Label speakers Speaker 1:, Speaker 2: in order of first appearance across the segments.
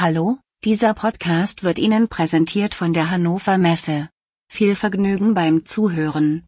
Speaker 1: Hallo, dieser Podcast wird Ihnen präsentiert von der Hannover Messe. Viel Vergnügen beim Zuhören.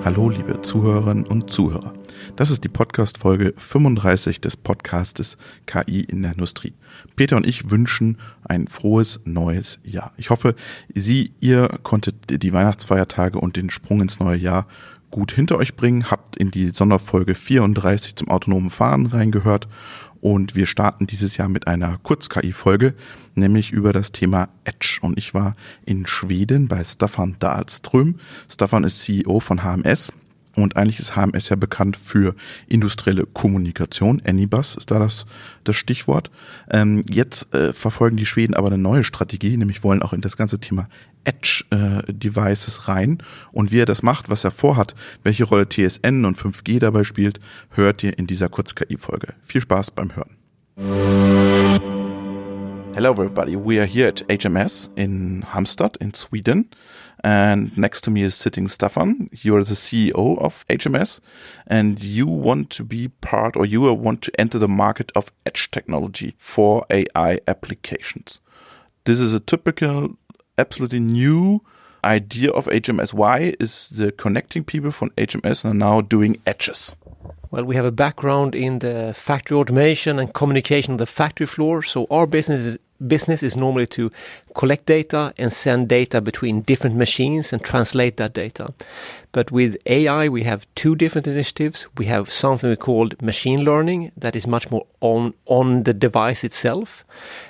Speaker 2: Hallo liebe Zuhörerinnen und Zuhörer. Das ist die Podcast-Folge 35 des Podcastes KI in der Industrie. Peter und ich wünschen ein frohes neues Jahr. Ich hoffe, ihr konntet die Weihnachtsfeiertage und den Sprung ins neue Jahr gut hinter euch bringen, habt in die Sonderfolge 34 zum autonomen Fahren reingehört und wir starten dieses Jahr mit einer Kurz KI-Folge, nämlich über das Thema Edge. Und ich war in Schweden bei Staffan Dahlström. Staffan ist CEO von HMS. Und eigentlich ist HMS ja bekannt für industrielle Kommunikation. Anybus ist da das Stichwort. Jetzt verfolgen die Schweden aber eine neue Strategie, nämlich wollen auch in das ganze Thema Edge-Devices rein. Und wie er das macht, was er vorhat, welche Rolle TSN und 5G dabei spielt, hört ihr in dieser Kurz-KI-Folge. Viel Spaß beim Hören. Hello everybody, we are here at HMS in Halmstad in Sweden. And next to me is sitting Staffan. You are the CEO of HMS and you want to be part or you want to enter the market of edge technology for AI applications. This is a typical, absolutely new idea of HMS. Why is the connecting people from HMS are now doing edges?
Speaker 3: Well, we have a background in the factory automation and communication on the factory floor. So our business is normally to collect data and send data between different machines and translate that data. But with AI, we have two different initiatives. We have something we call machine learning that is much more on the device itself,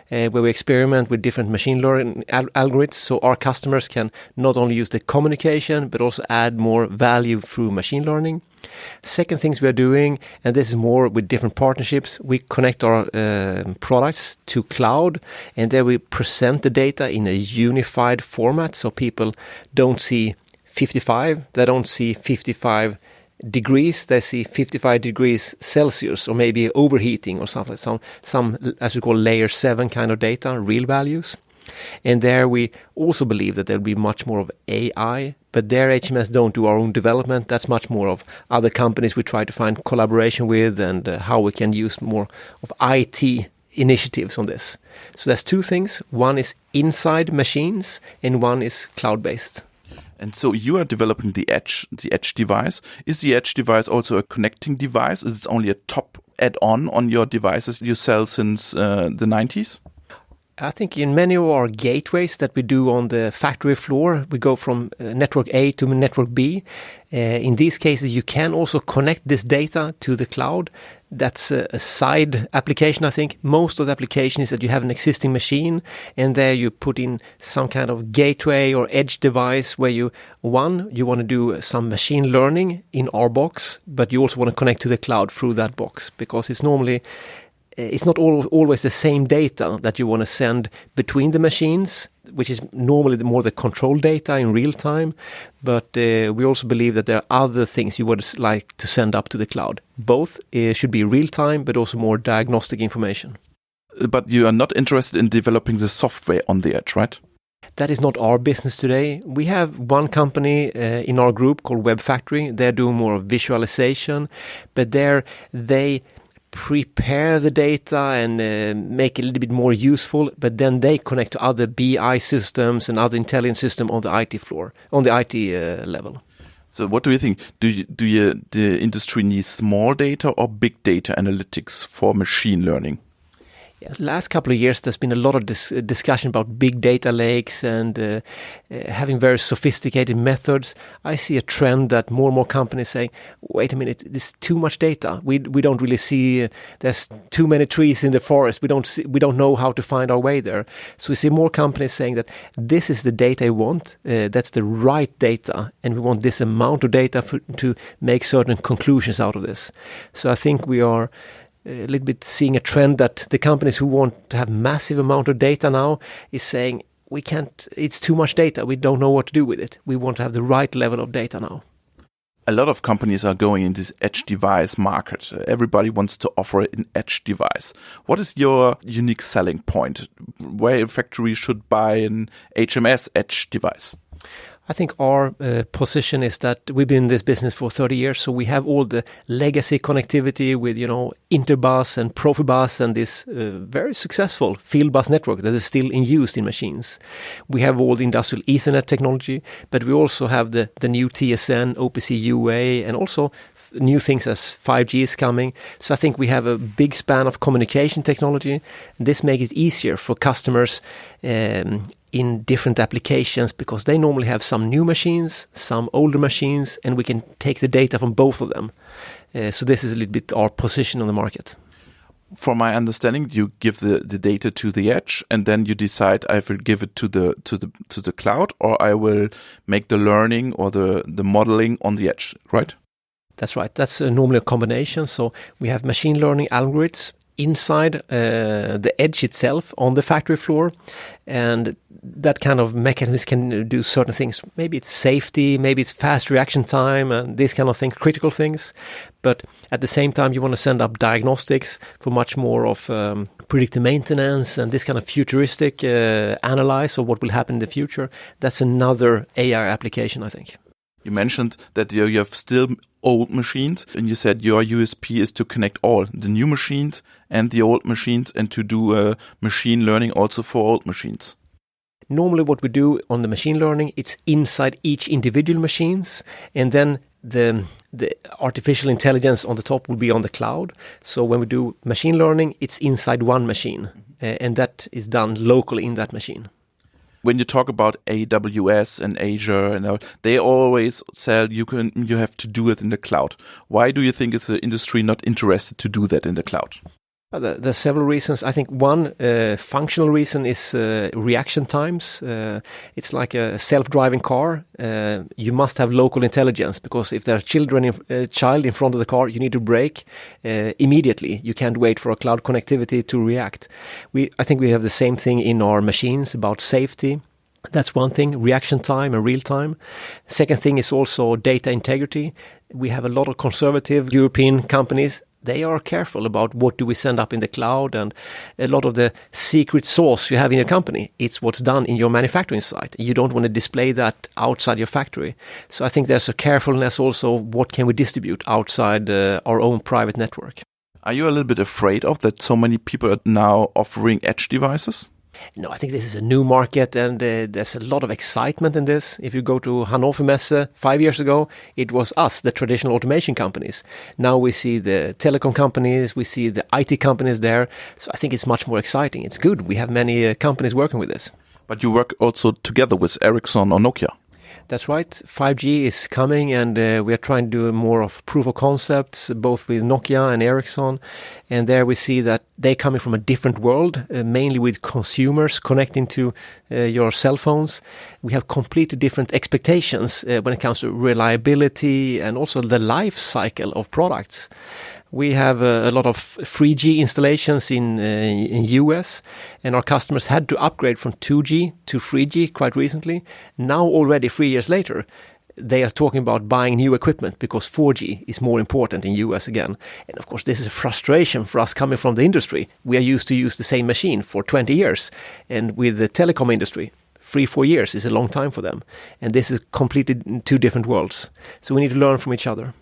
Speaker 3: where we experiment with different machine learning algorithms. So our customers can not only use the communication, but also add more value through machine learning. Second things we are doing, and this is more with different partnerships, we connect our products to cloud, and there we present the data in a unified format, so people don't see 55, they don't see 55 degrees, they see 55 degrees Celsius, or maybe overheating or something, some as we call layer 7 kind of data, real values. And there we also believe that there'll be much more of AI, but there HMS don't do our own development. That's much more of other companies we try to find collaboration with and how we can use more of IT initiatives on this. So there's two things. One is inside machines and one is cloud-based.
Speaker 2: And so you are developing the Edge device. Is the Edge device also a connecting device? Is it only a top add-on on your devices you sell since the 90s?
Speaker 3: I think in many of our gateways that we do on the factory floor, we go from network A to network B. In these cases, you can also connect this data to the cloud. That's a side application, I think. Most of the application is that you have an existing machine and there you put in some kind of gateway or edge device where you want to do some machine learning in our box, but you also want to connect to the cloud through that box because it's not always the same data that you want to send between the machines, which is normally more the control data in real time. But we also believe that there are other things you would like to send up to the cloud. Both should be real time, but also more diagnostic information.
Speaker 2: But you are not interested in developing the software on the edge, right?
Speaker 3: That is not our business today. We have one company in our group called Web Factory. They're doing more of visualization, but they prepare the data and make it a little bit more useful, but then they connect to other BI systems and other intelligence systems on the IT floor, on the IT level.
Speaker 2: So what do you think? Do the industry need small data or big data analytics for machine learning?
Speaker 3: Yeah, the last couple of years, there's been a lot of discussion about big data lakes and having very sophisticated methods. I see a trend that more and more companies saying, wait a minute, this is too much data. We don't really see, there's too many trees in the forest. We don't know how to find our way there. So we see more companies saying that this is the data I want. That's the right data. And we want this amount of data to make certain conclusions out of this. So I think we are a little bit seeing a trend that the companies who want to have massive amount of data now is saying it's too much data. We don't know what to do with it. We want to have the right level of data now.
Speaker 2: A lot of companies are going in this edge device market. Everybody wants to offer an edge device. What is your unique selling point? Where a factory should buy an HMS edge device?
Speaker 3: I think our position is that we've been in this business for 30 years, so we have all the legacy connectivity with, Interbus and Profibus and this very successful field bus network that is still in use in machines. We have all the industrial Ethernet technology, but we also have the new TSN, OPC UA, and also new things as 5G is coming. So I think we have a big span of communication technology. This makes it easier for customers in different applications because they normally have some new machines, some older machines, and we can take the data from both of them. So this is a little bit our position on the market.
Speaker 2: From my understanding, you give the data to the edge, and then you decide I will give it to the cloud, or I will make the learning or the modeling on the edge, right?
Speaker 3: That's right. That's normally a combination. So we have machine learning algorithms inside the edge itself on the factory floor, and that kind of mechanisms can do certain things. Maybe it's safety, maybe it's fast reaction time, and these kind of things, critical things. But at the same time, you want to send up diagnostics for much more of predictive maintenance and this kind of futuristic analyze of what will happen in the future. That's another AI application, I think.
Speaker 2: You mentioned that you have still old machines, and you said your USP is to connect all the new machines and the old machines and to do machine learning also for old machines.
Speaker 3: Normally what we do on the machine learning, it's inside each individual machines, and then the artificial intelligence on the top will be on the cloud. So when we do machine learning, it's inside one machine, and that is done locally in that machine.
Speaker 2: When you talk about AWS and Azure, and all, they always say you have to do it in the cloud. Why do you think is the industry not interested to do that in the cloud?
Speaker 3: There's several reasons. I think one functional reason is reaction times. It's like a self-driving car. You must have local intelligence because if there's a child in front of the car, you need to brake immediately. You can't wait for a cloud connectivity to react. I think we have the same thing in our machines about safety. That's one thing, reaction time and real time. Second thing is also data integrity. We have a lot of conservative European companies. They are careful about what do we send up in the cloud, and a lot of the secret sauce you have in your company, it's what's done in your manufacturing site. You don't want to display that outside your factory. So I think there's a carefulness also, what can we distribute outside our own private network.
Speaker 2: Are you a little bit afraid of that so many people are now offering edge devices?
Speaker 3: No, I think this is a new market, and there's a lot of excitement in this. If you go to Hannover Messe 5 years ago, it was us, the traditional automation companies. Now we see the telecom companies, we see the IT companies there. So I think it's much more exciting. It's good. We have many companies working with this.
Speaker 2: But you work also together with Ericsson or Nokia.
Speaker 3: That's right. 5G is coming, and we are trying to do more of proof of concepts, both with Nokia and Ericsson. And there we see that they're coming from a different world, mainly with consumers connecting to your cell phones. We have completely different expectations when it comes to reliability and also the life cycle of products. We have a lot of 3G installations in US, and our customers had to upgrade from 2G to 3G quite recently. Now already 3 years later, they are talking about buying new equipment because 4G is more important in US again. And of course, this is a frustration for us coming from the industry. We are used to use the same machine for 20 years. And with the telecom industry, 3-4 years is a long time for them. And this is completely two different worlds. So we need to learn from each other.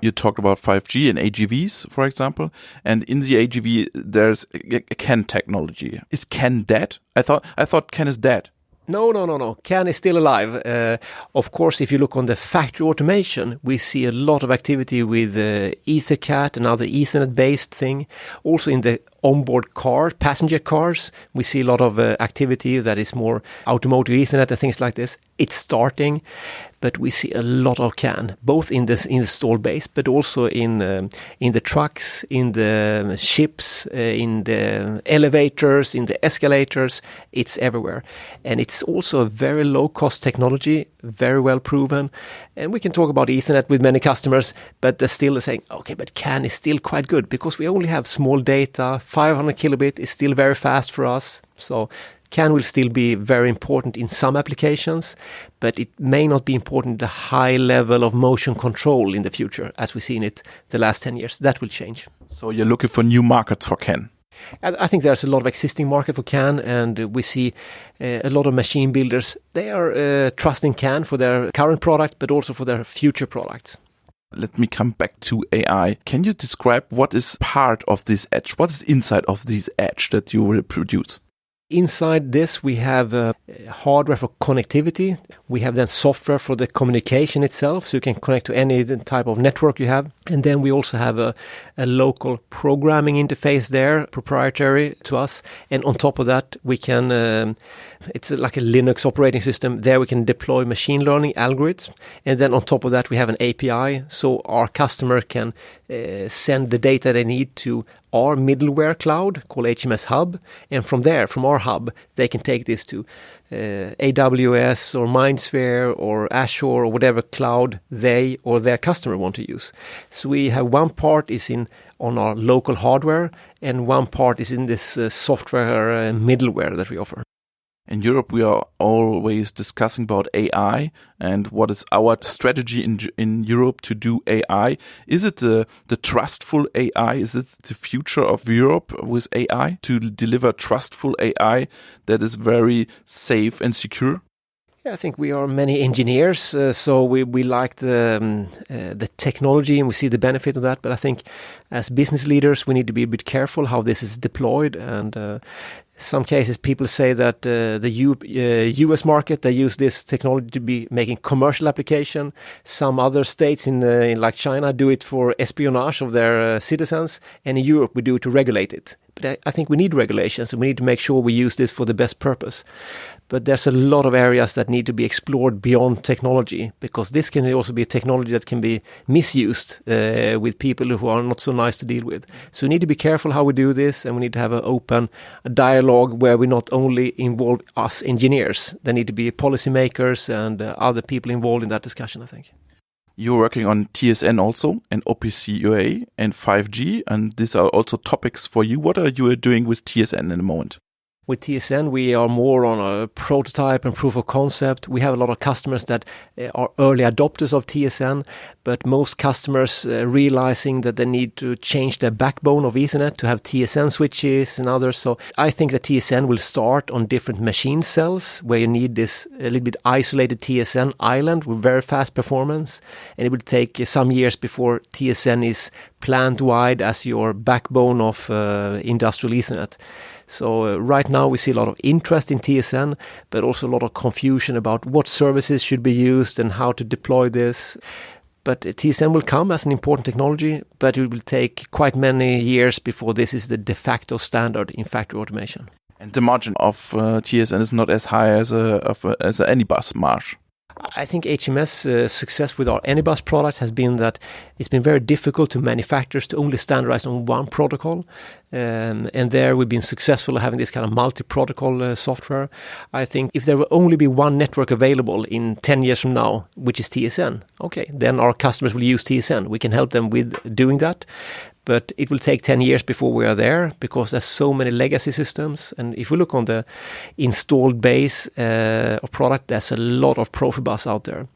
Speaker 2: You talked about 5G and AGVs, for example, and in the AGV there's a CAN technology. Is CAN dead? I thought CAN is dead.
Speaker 3: No. CAN is still alive. Of course, if you look on the factory automation, we see a lot of activity with EtherCAT, another Ethernet-based thing. Also in the onboard car, passenger cars, we see a lot of activity that is more automotive Ethernet and things like this. It's starting, but we see a lot of CAN, both in this installed base, but also in the trucks, in the ships, in the elevators, in the escalators. It's everywhere. And it's also a very low-cost technology, very well proven. And we can talk about Ethernet with many customers, but they're still saying, okay, but CAN is still quite good because we only have small data. 500 kilobit is still very fast for us. So CAN will still be very important in some applications, but it may not be important at the high level of motion control in the future, as we've seen it the last 10 years. That will change.
Speaker 2: So you're looking for new markets for CAN?
Speaker 3: I think there's a lot of existing market for CAN, and we see a lot of machine builders. They are trusting CAN for their current product, but also for their future products.
Speaker 2: Let me come back to AI. Can you describe what is part of this edge? What is inside of this edge that you will produce?
Speaker 3: Inside this, we have hardware for connectivity. We have then software for the communication itself, so you can connect to any type of network you have. And then we also have a local programming interface there, proprietary to us. And on top of that, we can, it's like a Linux operating system. There we can deploy machine learning algorithms. And then on top of that, we have an API, so our customer can send the data they need to our middleware cloud called HMS Hub, and from there, from our hub, they can take this to AWS or MindSphere or Azure or whatever cloud they or their customer want to use. So we have one part is on our local hardware, and one part is in this software middleware that we offer.
Speaker 2: In Europe, we are always discussing about AI and what is our strategy in Europe to do AI. Is it the trustful AI? Is it the future of Europe with AI to deliver trustful AI that is very safe and secure?
Speaker 3: Yeah, I think we are many engineers, so we like the technology and we see the benefit of that. But I think as business leaders, we need to be a bit careful how this is deployed. And some cases, people say that the U.S. market, they use this technology to be making commercial application. Some other states in like China do it for espionage of their citizens, and in Europe we do it to regulate it. But I think we need regulations, and we need to make sure we use this for the best purpose. But there's a lot of areas that need to be explored beyond technology, because this can also be a technology that can be misused with people who are not so nice to deal with. So we need to be careful how we do this, and we need to have an open dialogue where we not only involve us engineers. There need to be policymakers and other people involved in that discussion, I think.
Speaker 2: You're working on TSN also, and OPC-UA and 5G, and these are also topics for you. What are you doing with TSN in the moment?
Speaker 3: With TSN, we are more on a prototype and proof of concept. We have a lot of customers that are early adopters of TSN, but most customers realizing that they need to change their backbone of Ethernet to have TSN switches and others. So I think that TSN will start on different machine cells where you need this a little bit isolated TSN island with very fast performance. And it will take some years before TSN is plant-wide as your backbone of industrial Ethernet. So right now we see a lot of interest in TSN, but also a lot of confusion about what services should be used and how to deploy this. But TSN will come as an important technology, but it will take quite many years before this is the de facto standard in factory automation.
Speaker 2: And the margin of TSN is not as high as an Anybus margin.
Speaker 3: I think HMS success with our Anybus products has been that it's been very difficult to manufacturers to only standardize on one protocol. And there we've been successful at having this kind of multi-protocol software. I think if there will only be one network available in 10 years from now, which is TSN, okay, then our customers will use TSN. We can help them with doing that. But it will take 10 years before we are there because there's so many legacy systems. And if we look on the installed base of product, there's a lot of Profibus out there.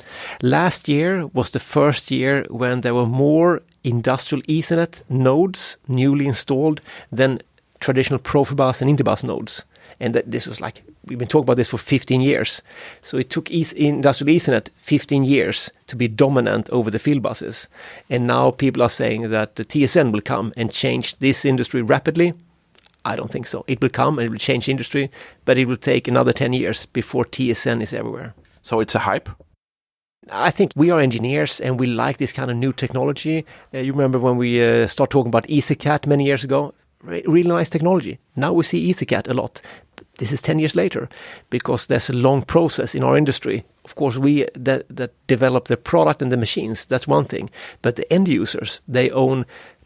Speaker 3: Last year was the first year when there were more industrial Ethernet nodes newly installed than traditional Profibus and Interbus nodes. And this was like, we've been talking about this for 15 years. So it took industrial Ethernet 15 years to be dominant over the field buses. And now people are saying that the TSN will come and change this industry rapidly. I don't think so. It will come and it will change industry, but it will take another 10 years before TSN is everywhere.
Speaker 2: So it's a hype?
Speaker 3: I think we are engineers and we like this kind of new technology. You remember when we started talking about EtherCAT many years ago? Really nice technology. Now we see EtherCAT a lot. This is 10 years later because there's a long process in our industry. Of course, we that develop the product and the machines, that's one thing. But the end users, they own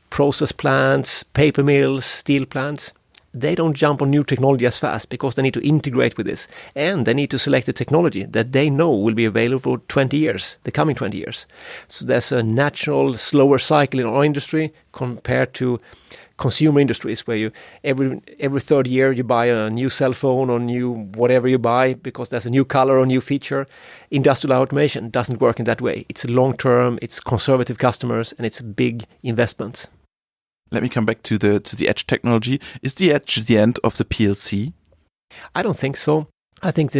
Speaker 3: process plants, paper mills, steel plants. They don't jump on new technology as fast because they need to integrate with this. And they need to select a technology that they know will be available for 20 years, the coming 20 years. So there's a natural, slower cycle in our industry compared to consumer industries where you every third year you buy a new cell phone or new whatever you buy because there's a new color or new feature. Industrial automation doesn't work in that way. It's long term, it's conservative customers, and it's big investments.
Speaker 2: Let me come back to the edge technology. Is the edge the end of the PLC?
Speaker 3: I don't think so. I think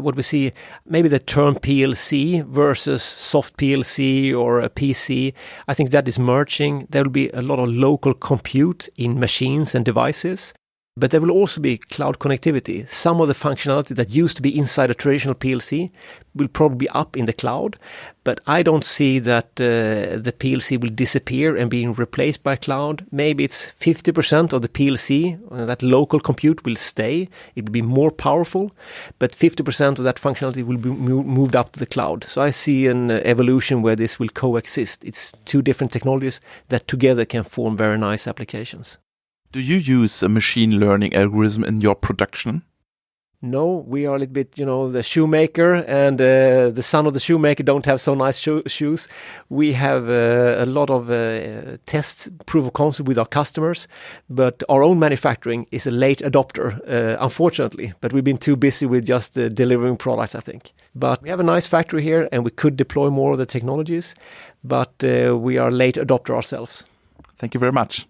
Speaker 3: what we see, maybe the term PLC versus soft PLC or a PC, I think that is merging. There will be a lot of local compute in machines and devices, but there will also be cloud connectivity. Some of the functionality that used to be inside a traditional PLC will probably be up in the cloud, but I don't see that the PLC will disappear and being replaced by cloud. Maybe it's 50% of the PLC, that local compute will stay. It will be more powerful, but 50% of that functionality will be moved up to the cloud. So I see an evolution where this will coexist. It's two different technologies that together can form very nice applications.
Speaker 2: Do you use a machine learning algorithm in your production?
Speaker 3: No, we are a little bit, the shoemaker, and the son of the shoemaker don't have so nice shoes. We have a lot of tests, proof of concept with our customers, but our own manufacturing is a late adopter, unfortunately. But we've been too busy with just delivering products, I think. But we have a nice factory here, and we could deploy more of the technologies, but we are a late adopter ourselves.
Speaker 2: Thank you very much.